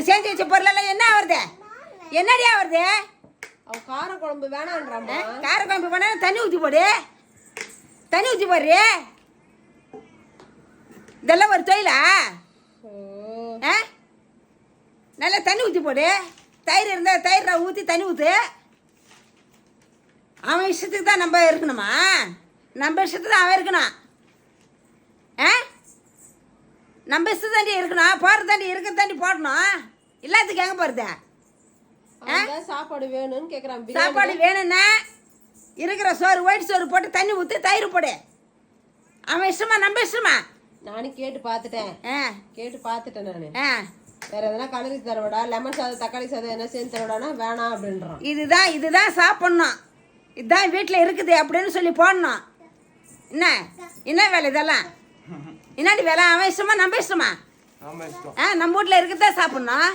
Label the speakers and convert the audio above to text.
Speaker 1: செஞ்சு வச்ச பொருளெல்லாம் என்ன ஆகுறது? என்னடியா வருது?
Speaker 2: அவ கார குழம்பு வேணான்றாமா.
Speaker 1: கார குழம்பு வேணா தண்ணி ஊற்றி போடு. தண்ணி ஊற்றி போடுறே. இதெல்லாம் ஒரு தொழிலா? நல்லா தண்ணி ஊற்றி போடு. தயிர் இருந்தால் தயிர் ஊற்றி தண்ணி ஊற்று. அவன் இஷ்டத்துக்கு தான் நம்ம இருக்கணுமா? நம்ம இஷ்டத்துக்கு தான் அவன் இருக்கணும். நம்ம இஷ்டம் தாண்டி இருக்கணும். போகிற தாண்டி இருக்கிற தாண்டி போடணும். எல்லாத்துக்கு எங்கே போகிறது?
Speaker 2: சாப்பாடு வேணும்னு கேட்குறான்.
Speaker 1: சாப்பாடு வேணும்னா இருக்கிற சோறு ஒயிட் சோறு போட்டு தண்ணி ஊற்றி தயிர் போடு. அவன் இஷ்டமா நம்ம இஷ்டமா?
Speaker 2: நானும் கேட்டு பார்த்துட்டேன். நான் வேற எதனா கலரி தரவிடா, லெமன் சாதம் தக்காளி சாதம் என்ன செஞ்சு தரவிடானா வேணாம் அப்படின்றான்.
Speaker 1: இதுதான் சாப்பிட்ணும். இதுதான் வீட்டில் இருக்குது அப்படின்னு சொல்லி போடணும். என்ன வேலை இதெல்லாம்? என்னாடி வேலை? அவன் இஷ்டமா நம்ம இஷ்டமா? நம்ம வீட்டில் இருக்கிறதா சாப்பிட்ணும்.